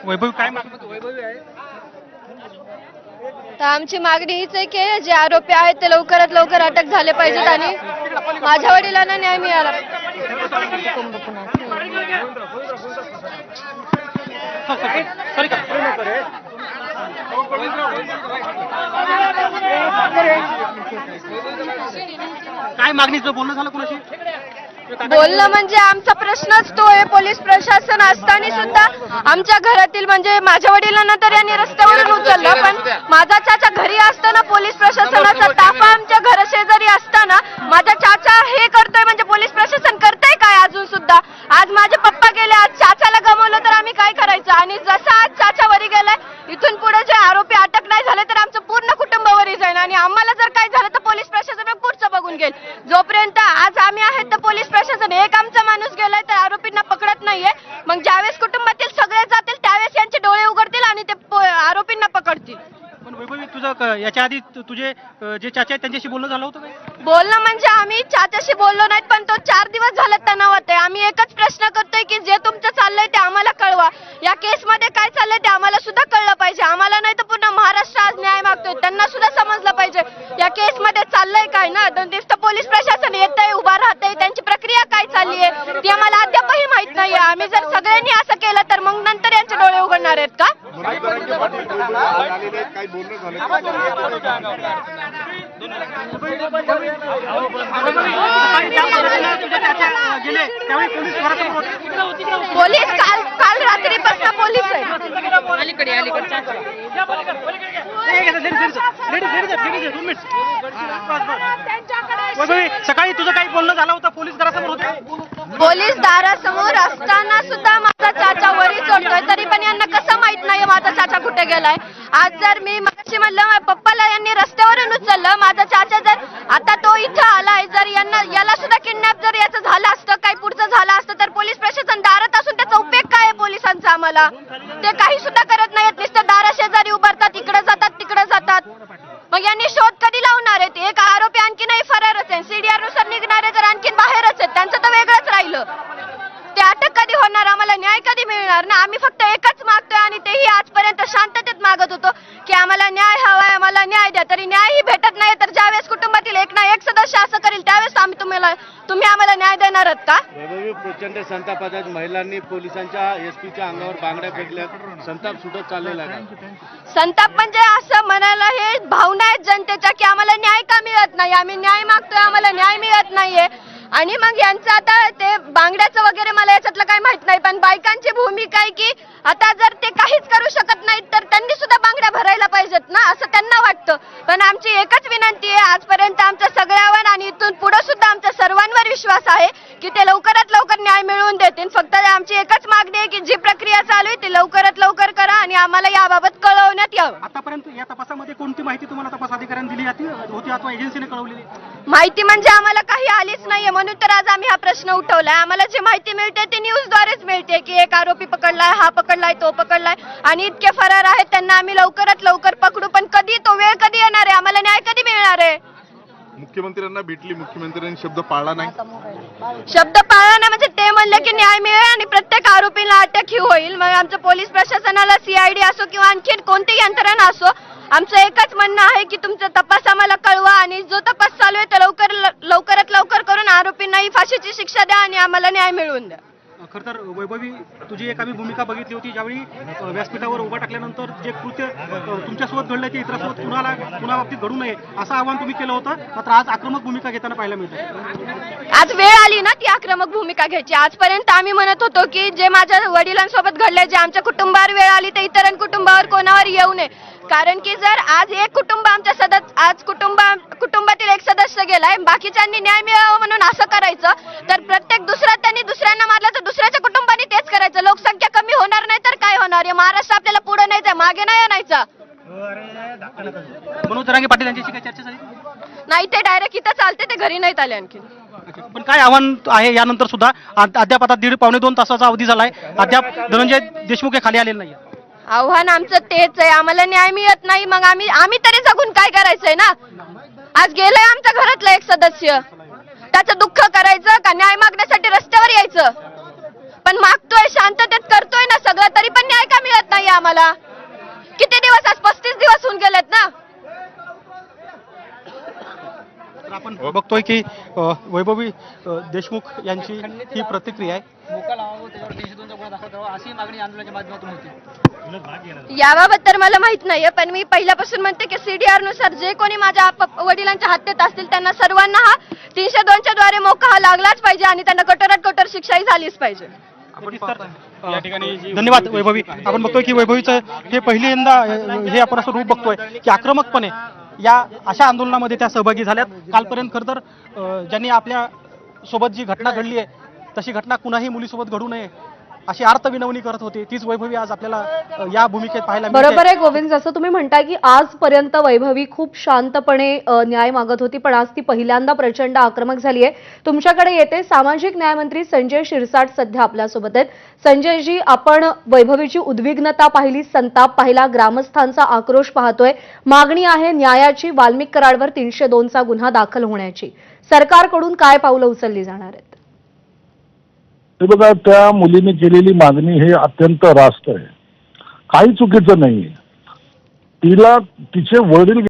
वैभव काय वैभवी आहे? तर आमची मागणी हीच आहे की जे आरोपी आहेत ते लवकरात लवकर अटक झाले पाहिजेत आणि माझ्या वडिलांना न्याय मिळाला. काय मागणीचं बोलणं झालं कोणाशी? बोलणं म्हणजे आमचा प्रश्नच तो आहे. पोलीस प्रशासन असताना सुद्धा आमच्या घरातील म्हणजे माझ्या वडिलांना तर यांनी रस्त्यावरून उचललं, पण माझा चाचा घरी असताना पोलीस प्रशासनाचा ताफा आमच्या घराशेजारी असताना माझा चाचा हे करतोय म्हणजे पोलीस प्रशासन करतंय काय अजून सुद्धा? आज माझे पप्पा गेले, आज चाचाला गमावलं तर आम्ही काय करायचं? आणि जसं आज चाचा वरी गेलाय, इथून पुढे जे आरोपी अटक नाही झाले तर आमचं पूर्ण कुटुंब वरी जाईल आणि आम्हाला जर काय झालं तर पोलीस प्रशासन पुढचं बघून घेईल. जोपर्यंत आज आम्ही आहेत तर पोलीस प्रशासन एक आमचा माणूस गेलाय तर आरोपींना पकडत नाहीये. मग ज्यावेळेस कुटुंबातील सगळे जातील त्यावेळेस यांचे डोळे उघडतील आणि ते आरोपींना पकडतील. पण वैभवी तुझं याच्या आधी तुझे जे चाचा आहेत त्यांच्याशी बोलणं झालं होतं काय? बोलणं म्हणजे आम्ही चाचाशी बोललो नाहीत, पण तो 4 दिवस झाले तणावात आहे. आम्ही एकच प्रश्न करतोय की जे तुमचं चाललंय ते आम्हाला कळवा. या केसमध्ये काय चाललंय ते आम्हाला सुद्धा कळलं पाहिजे. आम्हाला नाही तर पूर्ण महाराष्ट्र आज न्याय मागतोय, त्यांना सुद्धा समजलं पाहिजे या केसमध्ये चाललंय काय ना. नुसतं पोलीस प्रशासन येतंय, उभा राहतंय, त्यांची प्रक्रिया काय चालली आहे ती आम्हाला अद्यापही माहित नाहीये. आम्ही जर सगळ्यांनी असं केलं तर मग नंतर यांचे डोळे उघडणार आहेत का? पोलीस काल रात्रीपासून पोलीस आहे. सकाळी तुझं काही बोलणं झालं होतं पोलीस दारासमोर होते? पोलीस दारासमोर असताना सुद्धा माझा चाचा वरी चढतोय, तरी पण यांना कसं माहित नाही माझा चाचा कुठे गेलाय. आज जर मी मगाशी म्हणलं पप्पाला यांनी रस्त्यावरून उचललं, माझा चाचा जर आता तो इथं आलाय, जर याला सुद्धा किडनॅप जर याचं झालं असतं, काही पुढचं झालं असतं तर पोलीस प्रशासन दारात असून त्याचा उपयोग काय आहे पोलिसांचा? आम्हाला ते काही सुद्धा करत नाहीत, नुसतं दाराशेजारी उभारतात, इकडे जातात तिकडे जातात. मग यांनी शोध कधी लावणार आहेत? एक आरोपी आणखीनही फरारच आहे, सीडीआर नुसार निघणारे तर आणखीन बाहेरच आहेत, त्यांचं तर वेगळंच राहिलं. ते अटक कधी होणार? आम्हाला न्याय कधी मिळणार ना? आम्ही फक्त एकच मागतोय आणि तेही आजपर्यंत शांततेत मागत होतो की आम्हाला न्याय हवाय, आम्हाला न्याय द्या. तरी न्यायही भेटत नाही. तर ज्यावेळेस कुटुंबातील एक ना एक सदस्य असं करेल त्यावेळेस तुम्ही आम्हाला न्याय देणार आहात का? प्रचंड संतापात आहेत. महिलांनी पोलिसांच्या एसपीच्या अंगावर बांगड्या फेकल्या, संताप सुटत चाललेला आहे. संताप म्हणजे असं म्हणायला हे भावना आहेत जनतेच्या की आम्हाला न्याय का मिळत नाही? आम्ही न्याय मागतोय, आम्हाला न्याय मिळत नाहीये. आणि मग यांचं आता ते बांगड्याचं वगैरे मला याच्यातलं काही माहित नाही, पण बायकांची भूमिका आहे की आता जर ते काहीच करू शकत नाहीत तर त्यांनी सुद्धा बांगड्या भरायला पाहिजेत ना, असं त्यांना वाटतं. पण आमची एकच विनंती आहे आजपर्यंत आमच्या सगळ्यावर आणि इथून पुढे सुद्धा आमच्या सर्वांवर विश्वास आहे की ते लवकरात लवकर न्याय मिळवून देतील. फक्त आमची एकच मागणी आहे की जी प्रक्रिया चालू आहे ती लवकरात लवकर करा आणि आम्हाला याबाबत कळवण्यात यावं. आतापर्यंत या तपासामध्ये कोणती माहिती तुम्हाला तपास अधिकाऱ्यांनी दिली होती अथवा एजन्सीने कळवलेली? माहिती म्हणजे आम्हाला काही आलीच नाहीये, म्हणून तर आज आम्ही हा प्रश्न उठवलाय. आम्हाला जी माहिती मिळते ती न्यूजद्वारेच मिळते की एक आरोपी पकडलाय, हा पकडलाय, तो पकडलाय आणि इतके फरार आहेत, त्यांना आम्ही लवकरात लवकर पकडू. पण कधी तो वेळ कधी येणार आहे? आम्हाला न्याय कधी मिळणार आहे? मुख्यमंत्र्यांना भेटली, मुख्यमंत्र्यांनी शब्द पाळला नाही. शब्द पाळला नाही म्हणजे ते म्हणले की न्याय मिळेल आणि प्रत्येक आरोपीला अटक ही होईल. मग आमचं पोलीस प्रशासनाला सीआयडी असो किंवा आणखी कोणती यंत्रणा असो, आमचं एकच म्हणणं आहे की तुमचा तपास आम्हाला कळवा आणि जो तपास चालू आहे तो लवकरात लवकर करून आरोपींनाही फाशीची शिक्षा द्या आणि आम्हाला न्याय मिळवून द्या. खरं तर वैभवी तुझी एक आम्ही भूमिका बघितली होती ज्यावेळी व्यासपीठावर उभा टाकल्यानंतर जे कृत्य तुमच्यासोबत घडलं ते इतरांसोबत कुणा बाबतीत घडू नये असं आवाहन तुम्ही केलं होतं, मात्र आज आक्रमक भूमिका घेताना पाहायला मिळतं. आज वेळ आली ना ती आक्रमक भूमिका घ्यायची. आजपर्यंत आम्ही म्हणत होतो की जे माझ्या वडिलांसोबत घडले, जे आमच्या कुटुंबावर वेळ आली ते इतर कुटुंबावर कोणावर येऊ नये. कारण की जर आज एक कुटुंब आज कुटुंबातील एक सदस्य गेलाय, बाकीच्यांनी न्याय मिळावा म्हणून असं करायचं तर प्रत्येक त्यांनी दुसऱ्यांना मारलं तर दुसऱ्याच्या कुटुंबाने तेच करायचं. लोकसंख्या कमी होणार नाही तर काय होणार? या महाराष्ट्र आपल्याला पुढे न्यायचं, मागे नाही आणायचं. मनोज जरांगे पाटील यांच्याशी काय चर्चा झाली? नाही, ते डायरेक्ट इथं चालते, ते घरी नाहीत आले आणखी. पण काय आव्हान आहे यानंतर सुद्धा? अद्याप आता 1.5-2 तासाचा अवधी झालाय, अद्याप धनंजय देशमुख हे खाली आलेले नाही. आव्हान आमचं तेच आहे, आम्हाला न्याय मिळत नाही. मग आम्ही तरी जगून काय करायचंय ना? आज गेलंय आमच्या घरातलं एक सदस्य, त्याचं दुःख करायचं का न्याय मागण्यासाठी रस्त्यावर यायचं? पण मागतोय, शांततेत करतोय ना सगळं, तरी आम्हाला? किती दिवस? आज 35 दिवस होऊन गेलेत ना. तर आपण बघतोय की वैभवी देशमुख यांची ही प्रतिक्रिया आहे. मोका लावावं, त्याच्यावर 302चा गुन्हा दाखल करावा अशी मागणी आंदोलनाच्या माध्यमातून होती. याबाबत तर मला माहित नाहीये, पण मी पहिल्यापासून म्हणते की CDR नुसार जे कोणी माझ्या वडिलांच्या हत्येत असतील त्यांना सर्वांना हा 302च्या द्वारे मोका हा लागलाच पाहिजे आणि त्यांना कठोरात कठोर शिक्षाही झालीच पाहिजे. या ठिकाणी धन्यवाद वैभवी. आपण बघतोय की वैभवीचं हे पहिल्यांदा हे आपण असं रूप बघतोय की आक्रमकपणे या अशा आंदोलनामध्ये त्या सहभागी झाल्यात. कालपर्यंत खरं तर ज्यांनी आपल्या सोबत जी घटना घडली आहे तशी घटना कुणाही मुलीसोबत घडू नये अशी आर्त विनवणी करत होती. तीच वैभवी आज आपल्याला या भूमिकेत पाहायला मिळते. बरोबर आहे गोविंद, जसं तुम्ही म्हणताय की आजपर्यंत वैभवी खूप शांतपणे न्याय मागत होती, पण आज ती पहिल्यांदा प्रचंड आक्रमक झाली आहे. तुमच्याकडे येते सामाजिक न्यायमंत्री संजय शिरसाट सध्या आपल्यासोबत आहेत. संजयजी, आपण वैभवीची उद्विग्नता पाहिली, संताप पाहिला, ग्रामस्थांचा आक्रोश पाहतोय. मागणी आहे न्यायाची, वाल्मिक कराडवर 302चा गुन्हा दाखल होण्याची. सरकारकडून काय पावलं उचलली जाणार आहेत? हे बघा, त्या मुलीने केलेली मागणी हे अत्यंत रास्त आहे, काही चुकीचं नाहीये. तिला तिचे वडील